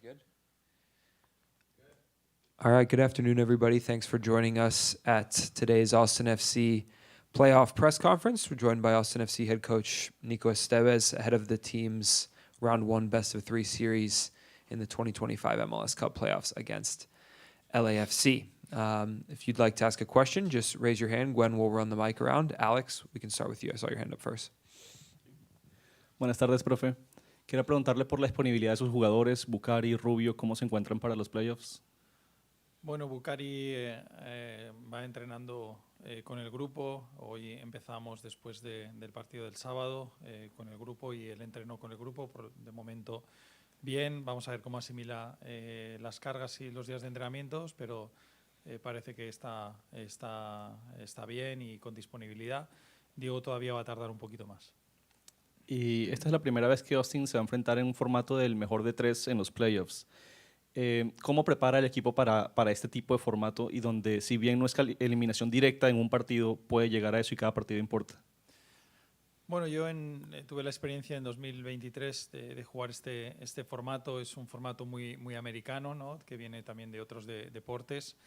Good. All right, good afternoon, everybody. Thanks for joining us at today's Austin FC playoff press conference. We're joined by Austin FC head coach Nico Estévez ahead of the team's round one best of three series in the 2025 MLS Cup Playoffs against LAFC. If you'd like to ask a question, just raise your hand. Gwen will run the mic around. Alex, we can start with you. I saw your hand up first. Buenas tardes, profe. Quería preguntarle por la disponibilidad de sus jugadores, Bucari, Rubio, ¿cómo se encuentran para los playoffs? Bueno, Bucari va entrenando con el grupo. Hoy empezamos después del partido del sábado con el grupo y él entrenó con el grupo. De momento bien, vamos a ver cómo asimila las cargas y los días de entrenamientos, pero parece que está bien y con disponibilidad. Diego todavía va a tardar un poquito más. Y esta es la primera vez que Austin se va a enfrentar en un formato del mejor de tres en los playoffs. ¿Cómo prepara el equipo para este tipo de formato y donde, si bien no es eliminación directa en un partido, puede llegar a eso y cada partido importa? Bueno, yo tuve la experiencia en 2023 de jugar este formato. Es un formato muy americano, ¿no? Que viene también de otros deportes.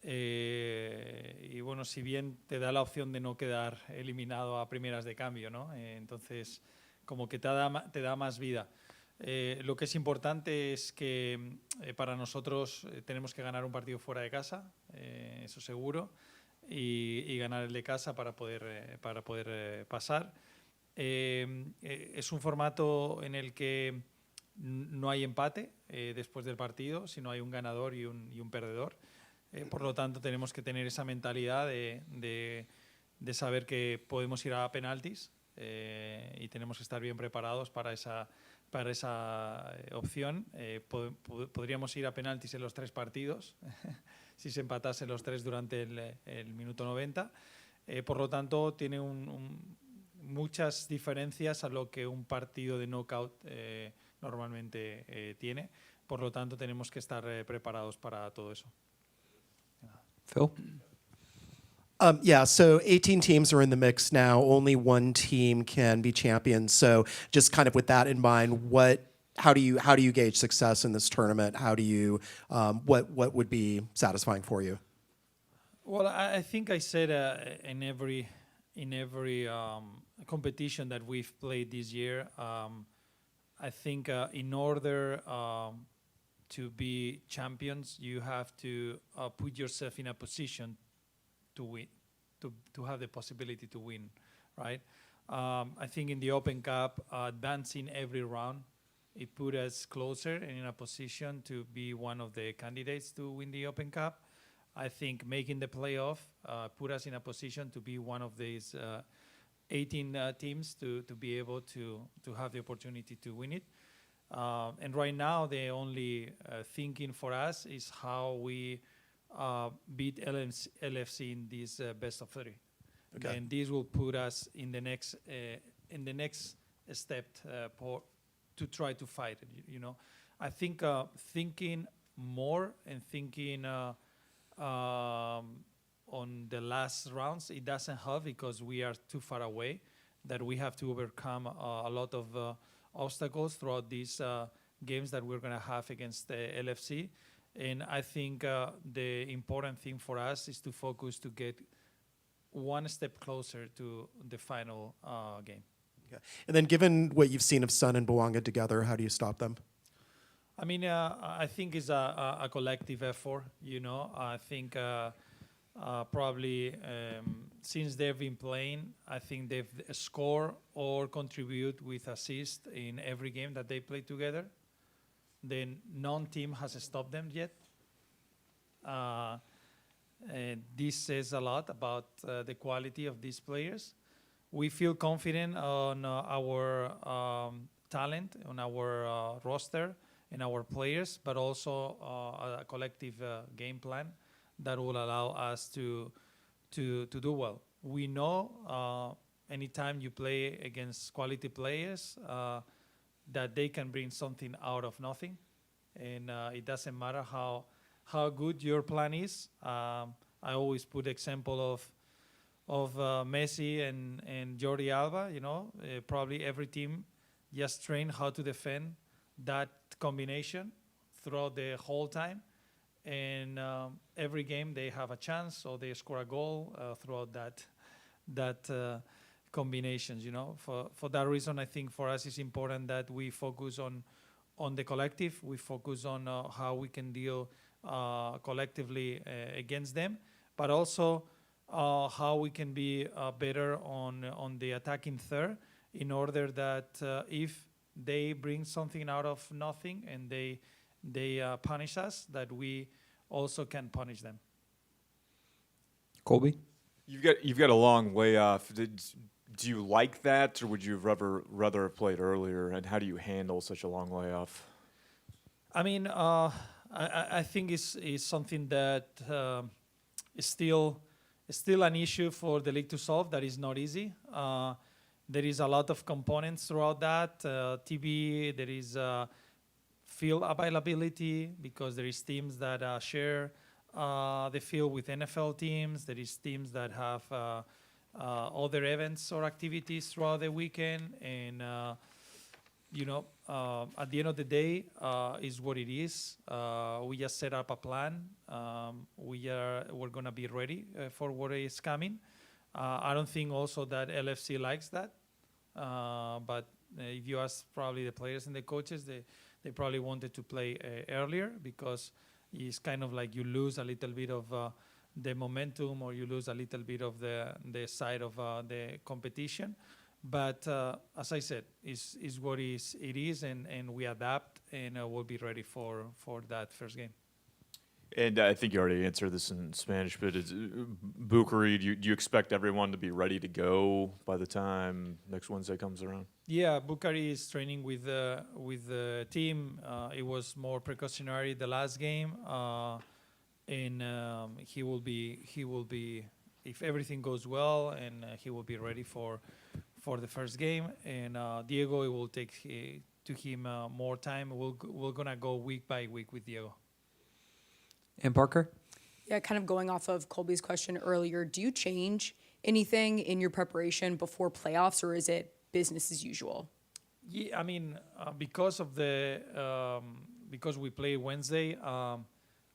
Y bueno, si bien te da la opción de no quedar eliminado a primeras de cambio, ¿no? Entonces, como que te da más vida. Lo que es importante es que para nosotros tenemos que ganar un partido fuera de casa, eso seguro, y ganar el de casa para poder pasar. Es un formato en el que no hay empate después del partido, sino hay un ganador y un perdedor. Por lo tanto, tenemos que tener esa mentalidad de saber que podemos ir a penaltis y tenemos que estar bien preparados para esa opción. Podríamos ir a penaltis en los tres partidos si se empatasen los tres durante el minuto 90. Por lo tanto, tiene muchas diferencias a lo que un partido de knockout normalmente tiene. Por lo tanto, tenemos que estar preparados para todo eso. Phil? Yeah, so 18 teams are in the mix now. Only one team can be champions. So just kind of with that in mind, how do you gauge success in this tournament? How do you what would be satisfying for you? Well, I think I said in every competition that we've played this year, I think in order to be champions, you have to put yourself in a position to win, to have the possibility to win, right? I think in the Open Cup, advancing every round, it put us closer and in a position to be one of the candidates to win the Open Cup. I think making the playoff put us in a position to be one of these 18 teams to be able to have the opportunity to win it. And right now, the only thinking for us is how we beat LFC in this best of three. Okay. And this will put us in the next step to try to fight it, you know. I think thinking more and thinking on the last rounds, it doesn't help because we are too far away, that we have to overcome a lot of obstacles throughout these games that we're going to have against the LFC. And I think the important thing for us is to focus to get one step closer to the final game. Okay. And then given what you've seen of Sun and Bouanga together, how do you stop them? I mean, I think it's a collective effort, you know. I think probably since they've been playing, I think they've scored or contribute with assist in every game that they play together. Then non-team has stopped them yet. This says a lot about the quality of these players. We feel confident on our talent, on our roster, and our players, but also a collective game plan that will allow us to do well. We know anytime you play against quality players, that they can bring something out of nothing, and it doesn't matter how good your plan is. I always put example of Messi and Jordi Alba. You know, probably every team just train how to defend that combination throughout the whole time, and every game they have a chance, or they score a goal throughout that combinations. For that reason, I think for us it's important that we focus on the collective. We focus on how we can deal collectively against them, but also how we can be better on the attacking third, in order that if they bring something out of nothing and they punish us, that we also can punish them. Colby? You've got a long way off. Do you like that, or would you rather have played earlier? And how do you handle such a long layoff? I mean, I think it's something that is still an issue for the league to solve. That is not easy. There is a lot of components throughout that. TV, there is field availability, because there is teams that share the field with NFL teams. There is teams that have other events or activities throughout the weekend, and at the end of the day, is what it is. We just set up a plan. We're gonna be ready for what is coming. I don't think also that LFC likes that, but if you ask probably the players and the coaches, they probably wanted to play earlier, because it's kind of like you lose a little bit of the momentum, or you lose a little bit of the side of the competition. But as I said, is what it is, and we adapt, and we'll be ready for that first game. And I think you already answered this in Spanish, but Bucharest, do you expect everyone to be ready to go by the time next Wednesday comes around? Yeah, Bucharest is training with the team. It was more precautionary the last game, and he will be if everything goes well, and he will be ready for the first game. And Diego, it will take to him more time. We're gonna go week by week with Diego. And Parker? Yeah, kind of going off of Colby's question earlier, do you change anything in your preparation before playoffs, or is it business as usual? Yeah, I mean, because we play Wednesday,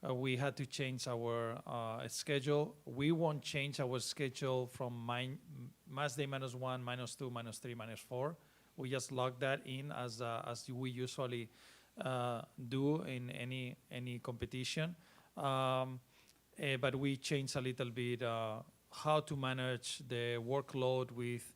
we had to change our schedule. We won't change our schedule from match day -1, -2, -3, -4. We just lock that in as we usually do in any competition. But we change a little bit how to manage the workload with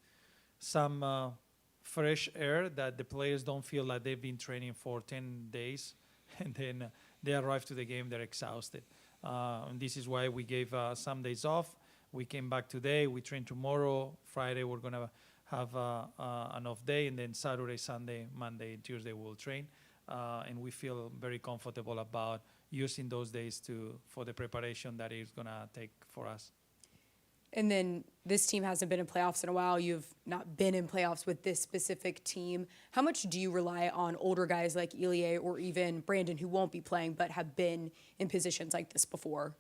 some fresh air, that the players don't feel like they've been training for 10 days and then they arrive to the game, they're exhausted. And this is why we gave some days off. We came back today, we train tomorrow. Friday we're going to have an off day, and then Saturday, Sunday, Monday, and Tuesday we'll train. And we feel very comfortable about using those days for the preparation that it's going to take for us. And then this team hasn't been in playoffs in a while. You've not been in playoffs with this specific team. How much do you rely on older guys like Ilie or even Brandon, who won't be playing but have been in positions like this before?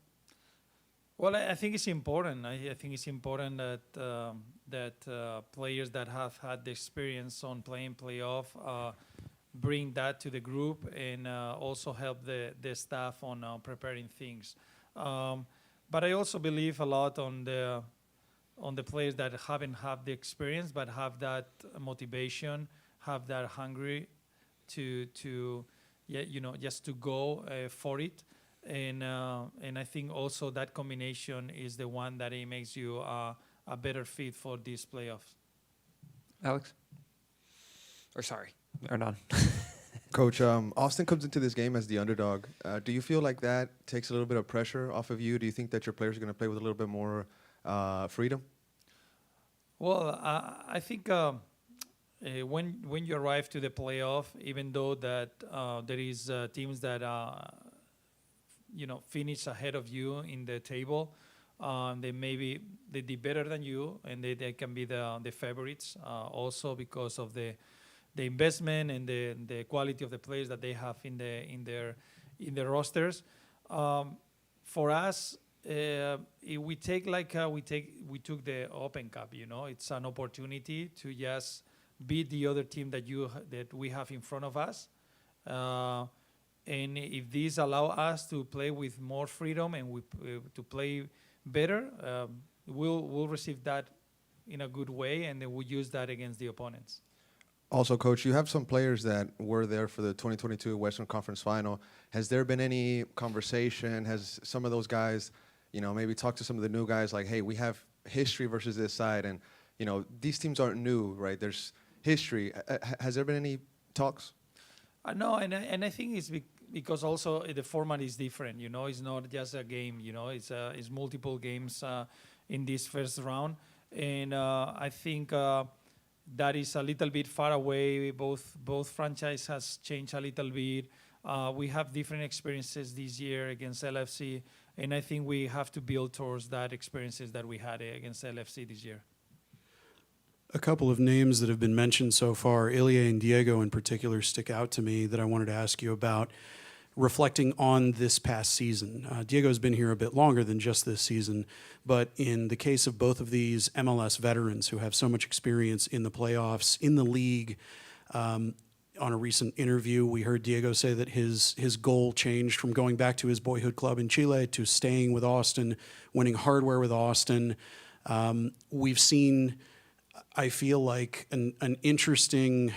Well, I think it's important. I think it's important that players that have had the experience on playing playoff bring that to the group, and also help the staff on preparing things. But I also believe a lot on the players that haven't had the experience but have that motivation, have that hungry to just to go for it. And I think also that combination is the one that it makes you a better fit for these playoffs. Alex? Or sorry, Hernan. Coach, Austin comes into this game as the underdog. Do you feel like that takes a little bit of pressure off of you? Do you think that your players are going to play with a little bit more freedom? Well, I think when you arrive to the playoff, even though that there is teams that finish ahead of you in the table, they did better than you, and they can be the favorites also because of the investment and the quality of the players that they have in their rosters. For us, we took the Open Cup. It's an opportunity to just beat the other team that we have in front of us. And if these allow us to play with more freedom and to play better, we'll receive that in a good way, and then we'll use that against the opponents. Also, Coach, you have some players that were there for the 2022 Western Conference Final. Has there been any conversation? Has some of those guys, maybe talked to some of the new guys like, hey, we have history versus this side, and, these teams aren't new, right? There's history. Has there been any talks? No, and I think it's because also the format is different. It's not just a game. It's multiple games in this first round, and I think that is a little bit far away. Both franchise has changed a little bit. We have different experiences this year against LAFC, and I think we have to build towards that experiences that we had against LAFC this year. A couple of names that have been mentioned so far, Ilie and Diego in particular, stick out to me that I wanted to ask you about, reflecting on this past season. Diego's been here a bit longer than just this season, but in the case of both of these MLS veterans who have so much experience in the playoffs, in the league, on a recent interview, we heard Diego say that his goal changed from going back to his boyhood club in Chile to staying with Austin, winning hardware with Austin. We've seen, I feel like, an interesting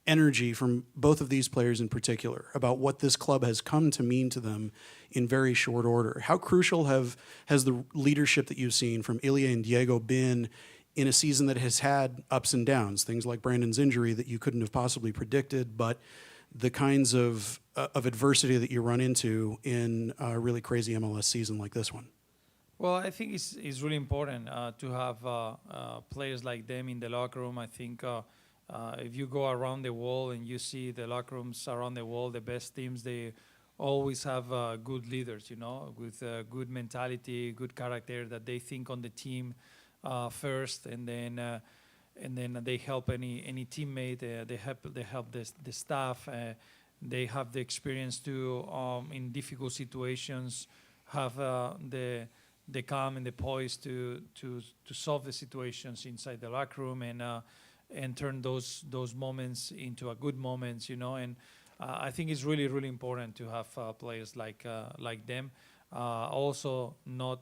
energy from both of these players in particular about what this club has come to mean to them in very short order. How crucial has the leadership that you've seen from Ilie and Diego been in a season that has had ups and downs, things like Brandon's injury that you couldn't have possibly predicted, but the kinds of adversity that you run into in a really crazy MLS season like this one? Well, I think it's really important to have players like them in the locker room. I think if you go around the world and you see the locker rooms around the world, the best teams, they always have good leaders, with good mentality, good character, that they think on the team first, and then they help any teammate. They help the staff. They have the experience to in difficult situations have the calm and the poise to solve the situations inside the locker room and turn those moments into a good moments, And I think it's really, really important to have players like them. Also, not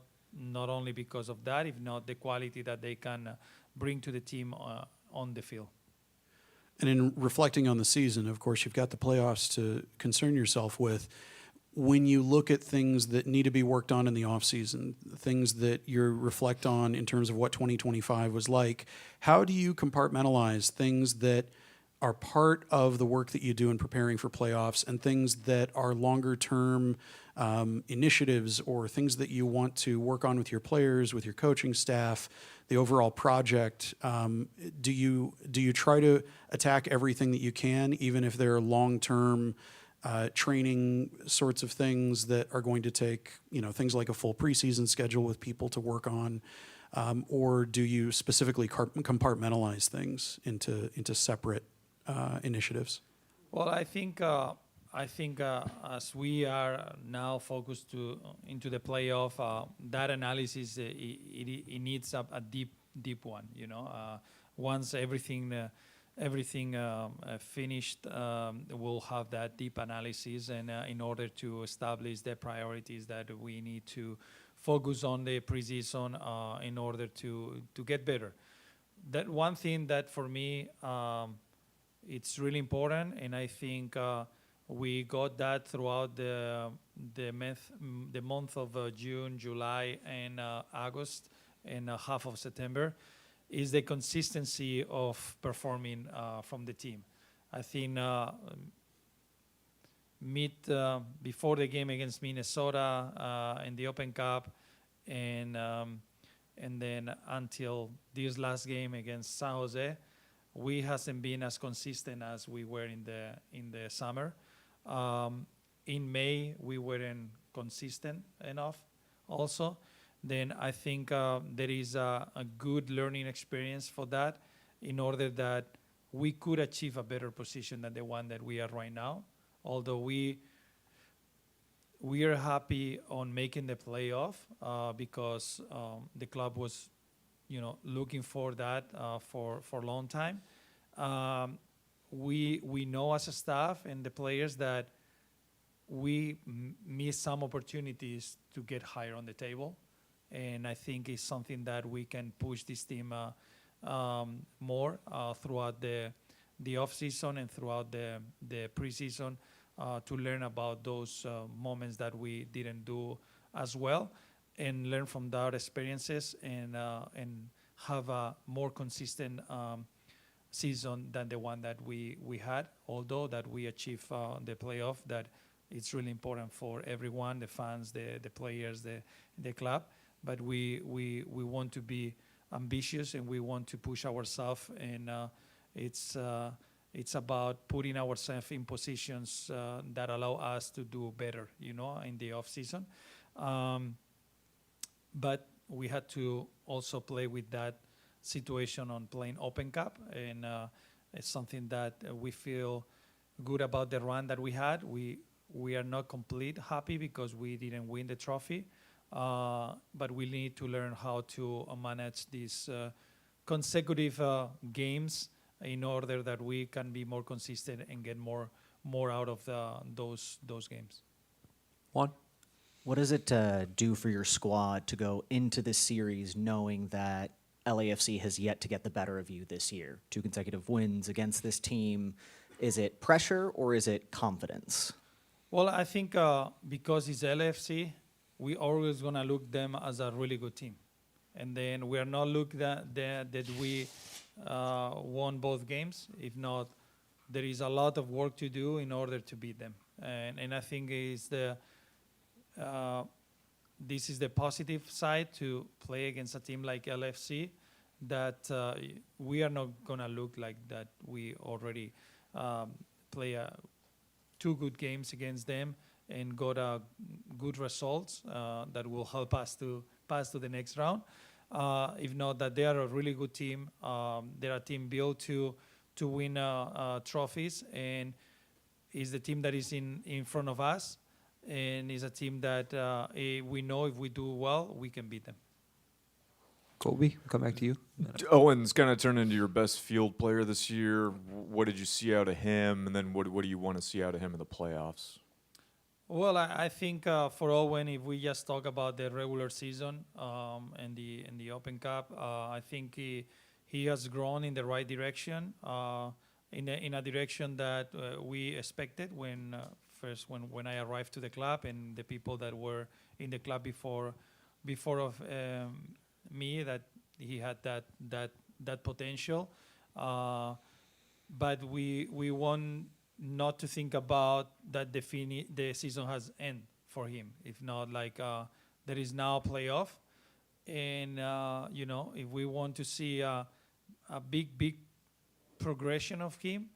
only because of that, if not the quality that they can bring to the team on the field. And in reflecting on the season, of course, you've got the playoffs to concern yourself with. When you look at things that need to be worked on in the offseason, things that you reflect on in terms of what 2025 was like, how do you compartmentalize things that are part of the work that you do in preparing for playoffs and things that are longer-term initiatives or things that you want to work on with your players, with your coaching staff, the overall project? Do you try to attack everything that you can, even if they're long-term training sorts of things that are going to take, things like a full preseason schedule with people to work on, or do you specifically compartmentalize things into separate initiatives? Well, I think as we are now focused into the playoff, that analysis it needs a deep one. Once everything finished, we'll have that deep analysis, and in order to establish the priorities that we need to focus on the preseason in order to get better. That one thing that for me it's really important, and I think we got that throughout the month of June, July, and August, and half of September, is the consistency of performing from the team. I think before the game against Minnesota in the Open Cup, and then until this last game against San Jose, we hasn't been as consistent as we were in the summer. In May, we weren't consistent enough also. Then I think there is a good learning experience for that in order that we could achieve a better position than the one that we are right now. Although we are happy on making the playoff because the club was, looking for that for a long time. We know as a staff and the players that we miss some opportunities to get higher on the table. And I think it's something that we can push this team more throughout the off-season and throughout the preseason to learn about those moments that we didn't do as well and learn from their experiences and have a more consistent season than the one that we had, although that we achieved the playoff, that it's really important for everyone, the fans, the players, the club. But we want to be ambitious and we want to push ourselves, and it's about putting ourselves in positions that allow us to do better, in the off season. But we had to also play with that situation on playing Open Cup, and it's something that we feel good about the run that we had. We are not complete happy because we didn't win the trophy, but we need to learn how to manage these consecutive games in order that we can be more consistent and get more out of those games. Juan? What does it do for your squad to go into this series knowing that LAFC has yet to get the better of you this year? 2 consecutive wins against this team. Is it pressure or is it confidence? Well, I think because it's LAFC, we always gonna look them as a really good team, and then we are not look that we won both games. If not, there is a lot of work to do in order to beat them, and I think this is the positive side to play against a team like LFC, that we are not gonna look like that. We already play 2 good games against them and got good results that will help us to pass to the next round. If not, that they are a really good team. They're a team built to win trophies, and is the team that is in front of us, and is a team that we know if we do well, we can beat them. Colby, we'll come back to you. Owen's kind of turned into your best field player this year. What did you see out of him, and then what do you want to see out of him in the playoffs? Well, I think for Owen, if we just talk about the regular season and the Open Cup, I think he has grown in the right direction, in a direction that we expected when I arrived to the club, and the people that were in the club before of me, that he had that potential. But we want not to think about that the season has ended for him. If not, there is now a playoff, and if we want to see a big progression of him,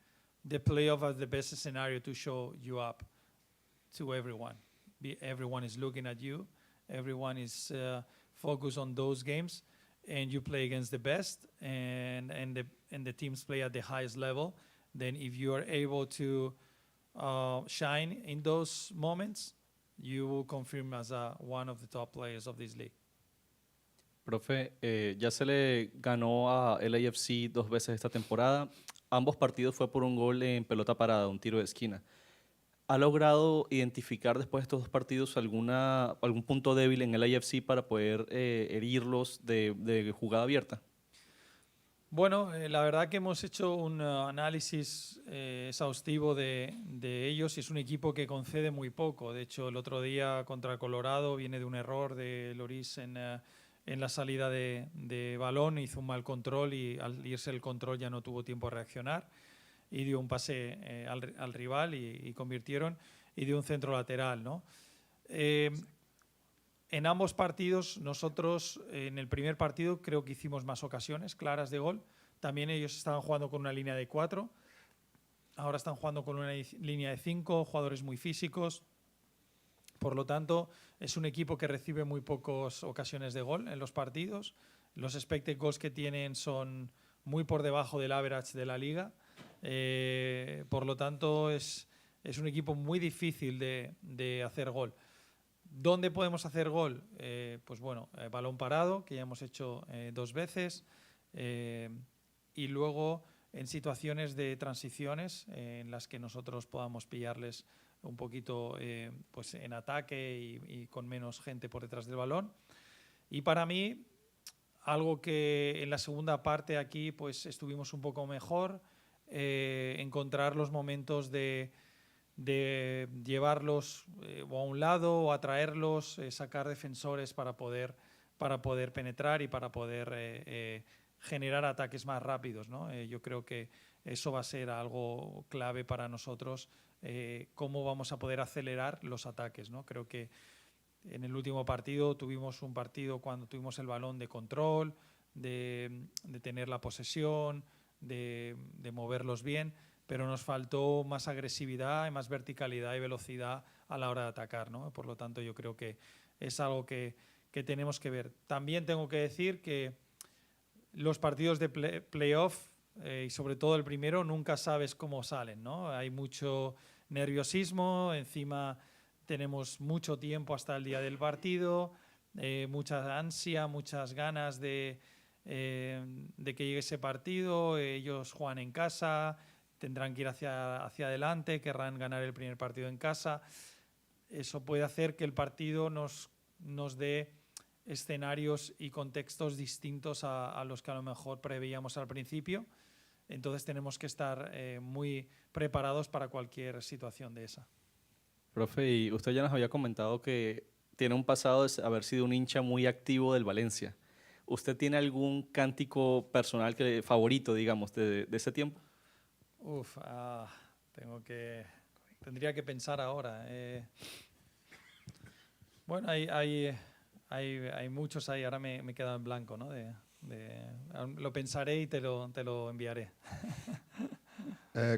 the playoff is the best scenario to show you up to everyone. Everyone is looking at you. Everyone is focused on those games, and you play against the best, and the teams play at the highest level. Then if you are able to shine in those moments, you will confirm as one of the top players of this league. Profe, ya se le ganó a LAFC 2 veces esta temporada. Ambos partidos fue por un gol en pelota parada, un tiro de esquina. ¿Ha logrado identificar después de estos 2 partidos algún punto débil en el LAFC para poder herirlos de jugada abierta? Bueno, la verdad que hemos hecho un análisis exhaustivo de ellos, y es un equipo que concede muy poco. De hecho, el otro día contra Colorado viene de un error de Loris en la salida de balón, hizo un mal control y al irse el control ya no tuvo tiempo a reaccionar y dio un pase al rival y convirtieron, y dio un centro lateral, ¿no? En ambos partidos, nosotros en el primer partido creo que hicimos más ocasiones claras de gol. También ellos estaban jugando con una línea de 4. Ahora están jugando con una línea de 5, jugadores muy físicos. Por lo tanto, es un equipo que recibe muy pocas ocasiones de gol en los partidos. Los expected goals que tienen son muy por debajo del average de la liga. Por lo tanto, es un equipo muy difícil de hacer gol. ¿Dónde podemos hacer gol? Pues bueno, balón parado, que ya hemos hecho 2 veces, y luego en situaciones de transiciones en las que nosotros podamos pillarles un poquito pues en ataque y con menos gente por detrás del balón. Y para mí, algo que en la segunda parte aquí pues estuvimos un poco mejor, encontrar los momentos de llevarlos o a un lado o atraerlos, sacar defensores para poder penetrar y para poder generar ataques más rápidos, ¿no? Yo creo que eso va a ser algo clave para nosotros, cómo vamos a poder acelerar los ataques, ¿no? Creo que en el último partido tuvimos un partido cuando tuvimos el balón de control, de tener la posesión, de moverlos bien, pero nos faltó más agresividad, más verticalidad y velocidad a la hora de atacar, ¿no? Por lo tanto, yo creo que es algo que tenemos que ver. También tengo que decir que los partidos de playoff, y sobre todo el primero, nunca sabes cómo salen, ¿no? Hay mucho nerviosismo, encima tenemos mucho tiempo hasta el día del partido, mucha ansia, muchas ganas de que llegue ese partido. Ellos juegan en casa, tendrán que ir hacia adelante, querrán ganar el primer partido en casa. Eso puede hacer que el partido nos dé escenarios y contextos distintos a los que a lo mejor preveíamos al principio. Entonces tenemos que estar muy preparados para cualquier situación de esa. Profe, y usted ya nos había comentado que tiene un pasado de haber sido un hincha muy activo del Valencia. ¿Usted tiene algún cántico personal favorito, digamos, de ese tiempo? Tendría que pensar ahora. Bueno, hay muchos ahí, ahora me he quedado en blanco, ¿no? Lo pensaré y te lo enviaré.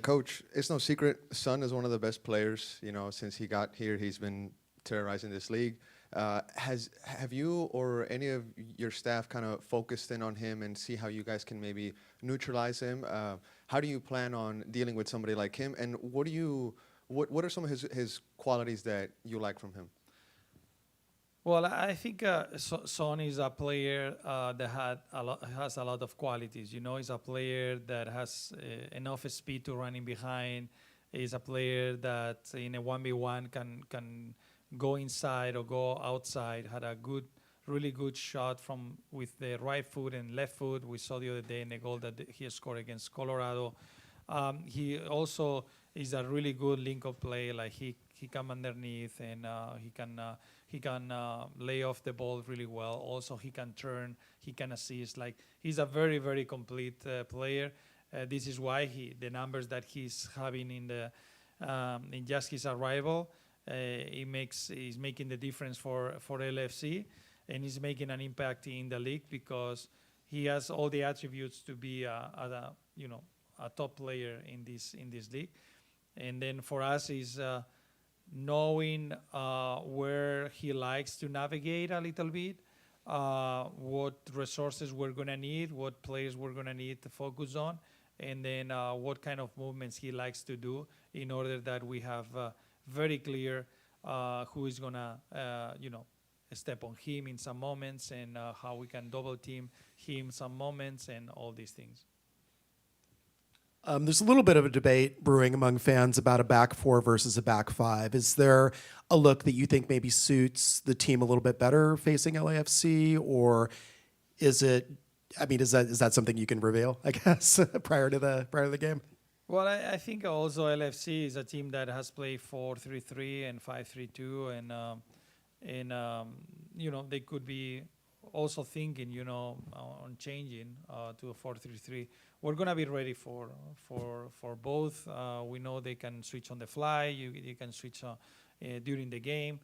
Coach, it's no secret, Son is one of the best players. You know, since he got here, he's been terrorizing this league. Have you or any of your staff kind of focused in on him and see how you guys can maybe neutralize him? How do you plan on dealing with somebody like him? And what are some of his qualities that you like from him? Well, I think Son is a player that has a lot of qualities. You know, he's a player that has enough speed to running behind. He's a player that in a 1v1 can go inside or go outside. Had a really good shot with the right foot and left foot. We saw the other day in the goal that he scored against Colorado. He also is a really good link-up play. Like he come underneath and he can lay off the ball really well. Also, he can turn, he can assist. Like he's a very, very complete player. This is why the numbers that he's having in just his arrival, he's making the difference for LAFC, and he's making an impact in the league because he has all the attributes to be a top player in this league. And then for us is knowing where he likes to navigate a little bit, what resources we're going to need, what players we're going to need to focus on, and then what kind of movements he likes to do in order that we have very clear who is going to, step on him in some moments and how we can double team him some moments and all these things. There's a little bit of a debate brewing among fans about a back four versus a back five. Is there a look that you think maybe suits the team a little bit better facing LAFC, or is it? I mean, is that something you can reveal? I guess prior to the game. Well, I think also LFC is a team that has played 4-3-3 and 5-3-2, and they could be also thinking, on changing to a 4-3-3. We're gonna be ready for both. We know they can switch on the fly. You can switch during the game.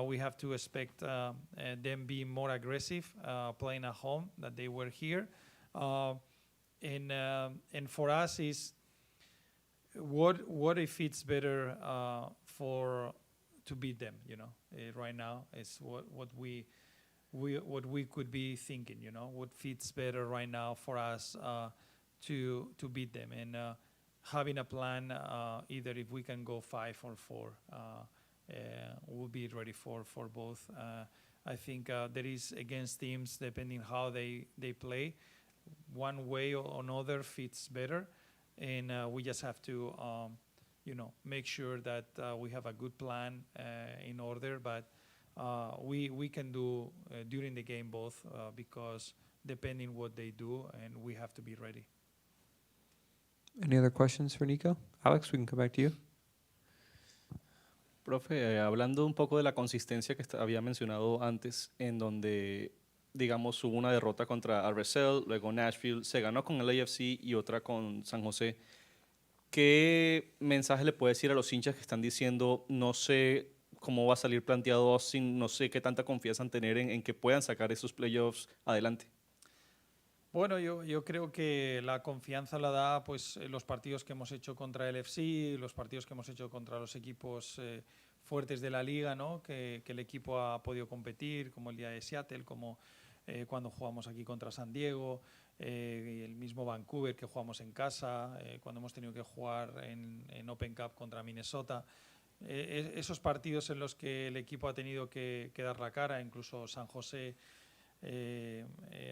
We have to expect them being more aggressive, playing at home than they were here. And for us is what if it's better to beat them? Right now is what we could be thinking. What fits better right now for us to beat them, and having a plan. Either if we can go 5 or 4, we'll be ready for both. I think there is against teams depending how they play. one way or another fits better, and we just have to make sure that we have a good plan in order. But we can do during the game both because depending what they do, and we have to be ready. Any other questions for Nico? Alex, we can come back to you. Profe, hablando un poco de la consistencia que había mencionado antes, en donde, digamos, hubo una derrota contra RSL, luego Nashville, se ganó con el LAFC y otra con San José. ¿Qué mensaje le puede decir a los hinchas que están diciendo, no sé cómo va a salir planteado Austin, no sé qué tanta confianza tener en que puedan sacar esos playoffs adelante? Bueno, yo creo que la confianza la da pues los partidos que hemos hecho contra el LAFC, los partidos que hemos hecho contra los equipos fuertes de la liga, ¿no? Que el equipo ha podido competir, como el día de Seattle, como cuando jugamos aquí contra San Diego, y el mismo Vancouver que jugamos en casa, cuando hemos tenido que jugar en Open Cup contra Minnesota. Esos partidos en los que el equipo ha tenido que dar la cara, incluso San José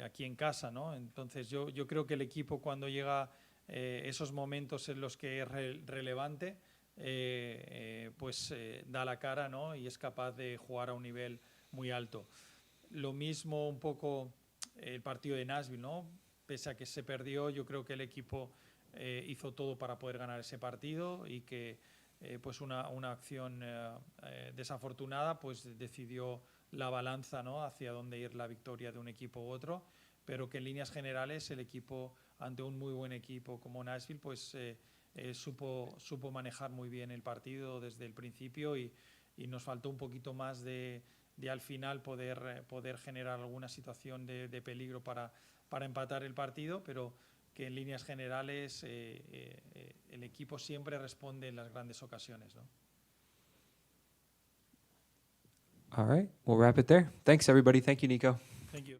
aquí en casa, ¿no? Entonces yo creo que el equipo cuando llega esos momentos en los que es relevante, da la cara, ¿no? Y es capaz de jugar a un nivel muy alto. Lo mismo un poco el partido de Nashville, ¿no? Pese a que se perdió, yo creo que el equipo hizo todo para poder ganar ese partido y que pues una acción desafortunada pues decidió la balanza, ¿no? Hacia dónde ir la victoria de un equipo u otro, pero que en líneas generales el equipo, ante un muy buen equipo como Nashville, pues supo manejar muy bien el partido desde el principio y nos faltó un poquito más de al final poder generar alguna situación de peligro para empatar el partido, pero que en líneas generales el equipo siempre responde en las grandes ocasiones, ¿no? All right, we'll wrap it there. Thanks, everybody. Thank you, Nico. Thank you.